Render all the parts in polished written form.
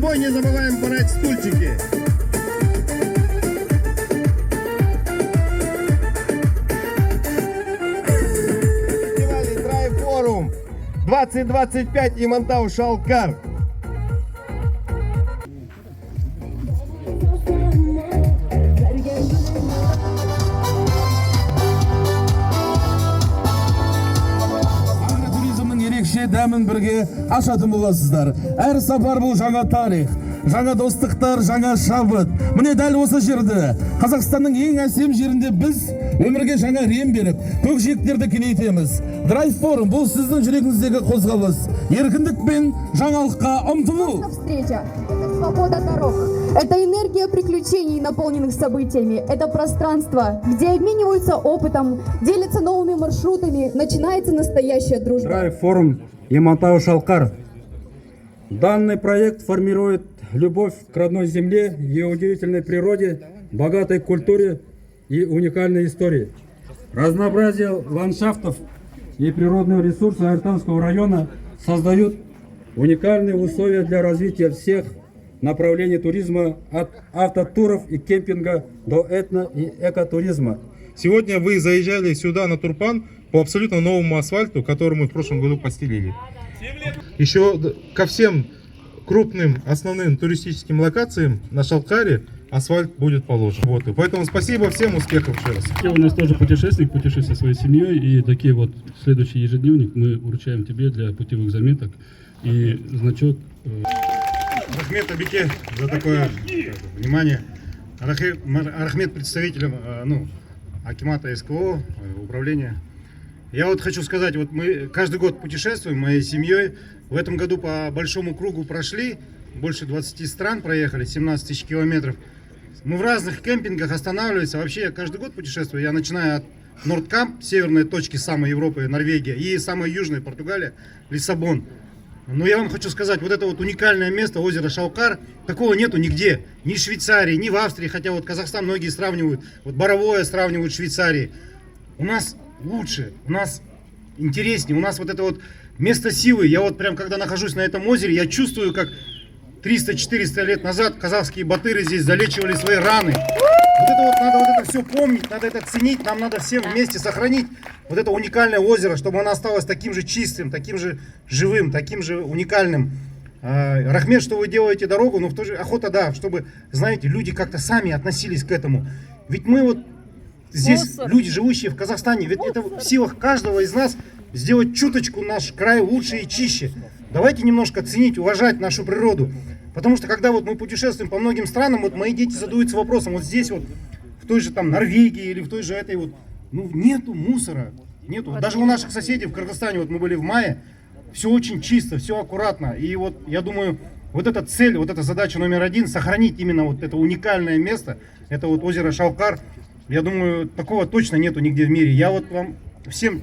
собой не забываем брать стульчики. Фестиваль Драйв Форум 2025 Имантау Шалкар. Дәмін бірге ашатын боласыздар. Әр сапар бұл жаңа тарих, жаңа достықтар, жаңа шабыт. Міне дәл осы жерде, Қазақстанның ең әсем жерінде біз өмірге жаңа рем беріп, көкжиектерді кеңейтеміз. Драйв форум бұл сіздің жүрегіңіздегі қозғалыс. Еркіндік пен жаңалыққа ұмтылу. Встреча – это свобода дорог. Это энергия приключений, наполненных событиями. Это пространство, где обмениваются опытом, делятся новыми маршрутами, начинается настоящая дружба. Драйв форум Имантау Шалкар. Данный проект формирует любовь к родной земле, ее удивительной природе, богатой культуре и уникальной истории. Разнообразие ландшафтов и природных ресурсов Артанского района создают уникальные условия для развития всех направлений туризма, от автотуров и кемпинга до этно- и экотуризма. Сегодня вы заезжали сюда на Турпан по абсолютно новому асфальту, который мы в прошлом году постелили. Еще ко всем крупным основным туристическим локациям на Шалкаре асфальт будет положен. Вот. И поэтому спасибо всем, успехов еще раз. У нас тоже путешественник, путешествие со своей семьей, и такие вот следующий ежедневник мы вручаем тебе для путевых заметок и значок. Рахмет Абике за такое внимание. Рахмет представителям Акимата СКО, управления. Я вот хочу сказать, вот мы каждый год путешествуем моей семьей. В этом году по большому кругу прошли, больше 20 стран проехали, 17 тысяч километров. Мы в разных кемпингах останавливаемся. Вообще я каждый год путешествую. Я начинаю от Нордкамп, северной точки самой Европы, Норвегия, и самой южной Португалия, Лиссабон. Но я вам хочу сказать, вот это вот уникальное место, озеро Шалкар, такого нету нигде. Ни в Швейцарии, ни в Австрии, хотя вот Казахстан многие сравнивают, вот Боровое сравнивают с Швейцарией. У нас лучше, у нас интереснее, у нас вот это вот место силы. Я вот прям, когда нахожусь на этом озере, я чувствую, как 300-400 лет назад казахские батыры здесь залечивали свои раны. Вот это вот надо вот это все помнить, надо это ценить, нам надо всем вместе сохранить вот это уникальное озеро, чтобы оно осталось таким же чистым, таким же живым, таким же уникальным. Рахмет, что вы делаете дорогу, но в то же охота, да, чтобы, знаете, люди как-то сами относились к этому. Ведь мы вот здесь, люди, живущие в Казахстане, ведь это в силах каждого из нас сделать чуточку наш край лучше и чище. Давайте немножко ценить, уважать нашу природу. Потому что когда вот мы путешествуем по многим странам, вот мои дети задаются вопросом, вот здесь вот, в той же там Норвегии или в той же этой вот, ну нету мусора, нету. Даже у наших соседей в Кыргызстане, вот мы были в мае, все очень чисто, все аккуратно. И вот я думаю, вот эта цель, вот эта задача номер один, сохранить именно вот это уникальное место, это вот озеро Шалкар. Я думаю, такого точно нету нигде в мире. Я вот вам всем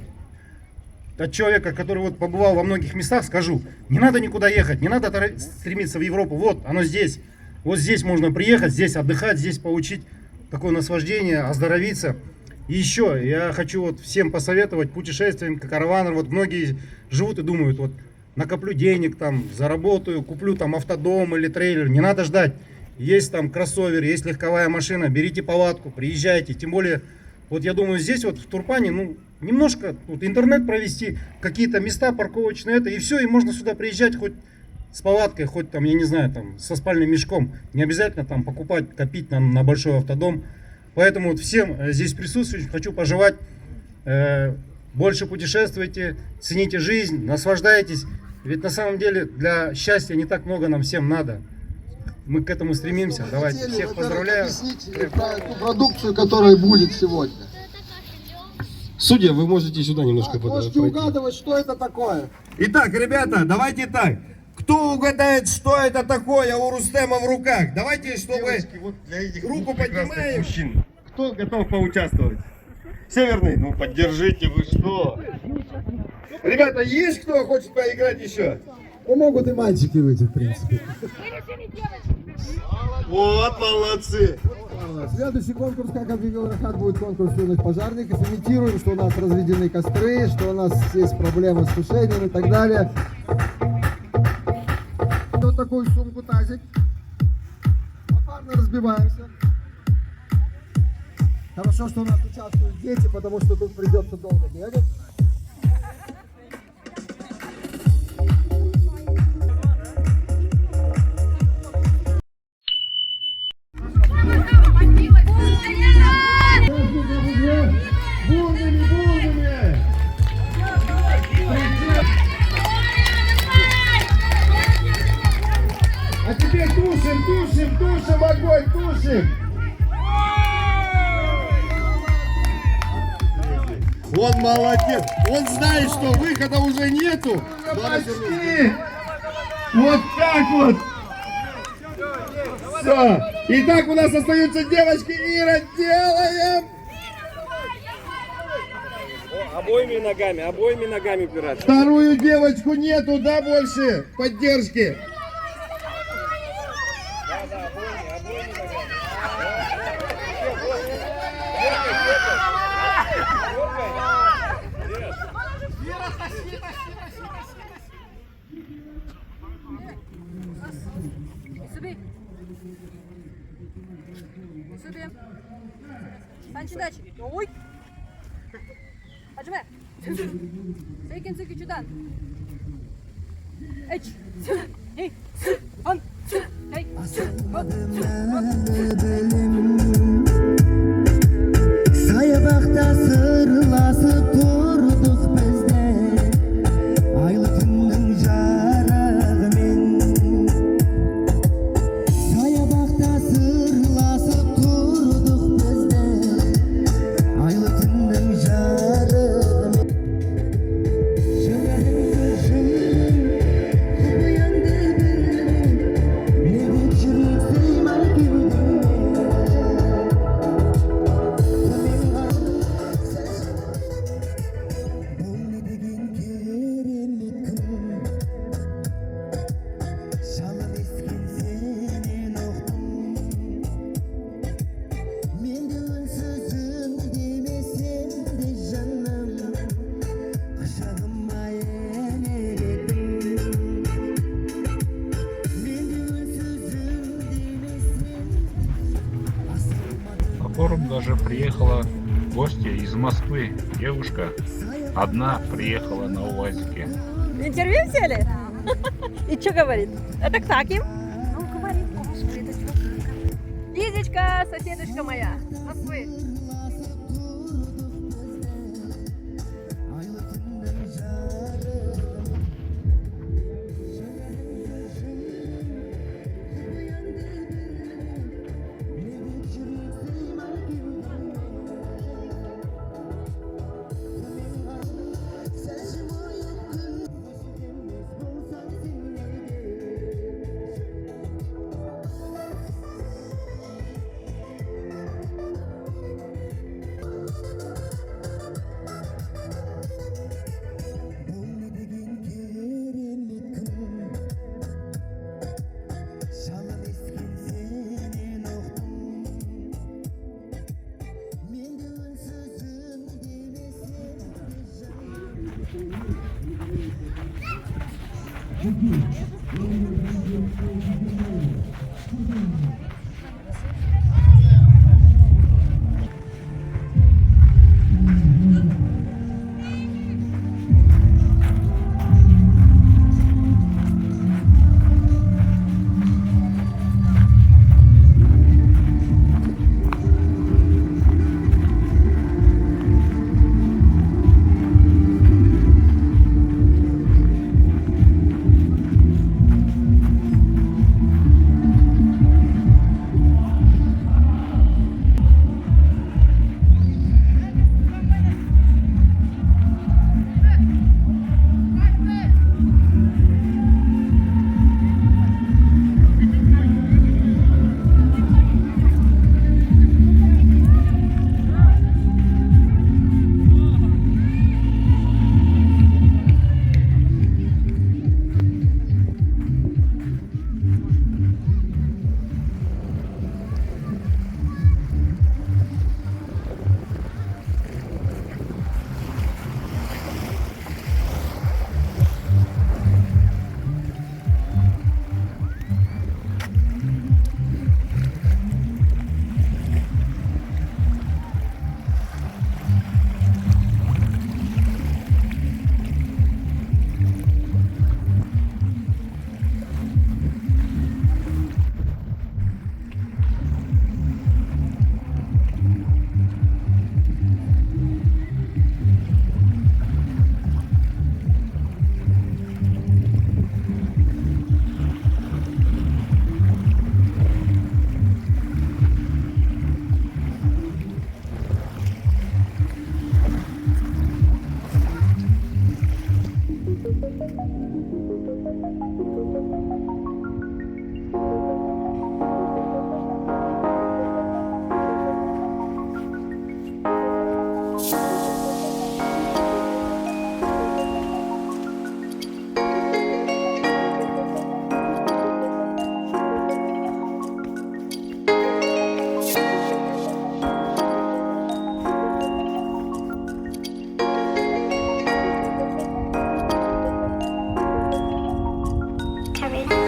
от человека, который вот побывал во многих местах, скажу, не надо никуда ехать, не надо стремиться в Европу, вот оно здесь. Вот здесь можно приехать, здесь отдыхать, здесь получить такое наслаждение, оздоровиться. И еще я хочу вот всем посоветовать путешественникам, караванам, вот многие живут и думают, вот накоплю денег, там, заработаю, куплю там автодом или трейлер, не надо ждать. Есть там кроссовер, есть легковая машина, берите палатку, приезжайте, тем более, вот я думаю, здесь вот в Турпане, ну, немножко вот, интернет провести, какие-то места парковочные, это, и все, и можно сюда приезжать хоть с палаткой, хоть там, я не знаю, там, со спальным мешком, не обязательно там покупать, копить на большой автодом. Поэтому вот всем здесь присутствующим хочу пожелать, больше путешествуйте, цените жизнь, наслаждайтесь, ведь на самом деле для счастья не так много нам всем надо. Мы к этому стремимся. Давайте всех поздравляю. Ту продукцию, которая будет сегодня. Судья, вы можете сюда немножко Можете угадывать, что это такое. Итак, ребята, давайте так. Кто угадает, что это такое у Рустема в руках? Давайте, чтобы Девочки, вот для этих руку поднимаем. мужчин. Кто готов поучаствовать? Северный, ну поддержите, вы что? Ребята, есть кто хочет поиграть еще? Ну, могут и мальчики выйти, в принципе. Вот, молодцы. Следующий конкурс, как объявил Рахат, будет конкурс юных пожарников. Имитируем, что у нас разведены костры, что у нас есть проблемы с тушением и так далее. вот такую сумку, тазик. Попарно разбиваемся. Хорошо, что у нас участвуют дети, потому что тут придется долго бегать. А теперь тушим огонь, тушим! Он молодец! Он знает, что выхода уже нету! Почти! Вот так вот! Все! Итак, у нас остаются девочки. Ира, делаем! Обоими ногами упираться. Вторую девочку нету, да, больше поддержки? Ой. Acıma. Sekin sıkıcıdan. Eç. Hey. An. Hey. Sayabakta sırlasıp durduk bizde Aylı tünün jarağымен Sayabakta sırlasıp durduk bizde Aylı tünün jarağымен Şölerim gözümün Kuyandı birinin Ne geçirik seyman girdim На форум даже приехала гостья из Москвы. Девушка одна приехала на УАЗике. Интервью взяли? И что говорит? Это к таким? Ну, говорит, Лизочка, соседочка моя, с Москвы. Amin.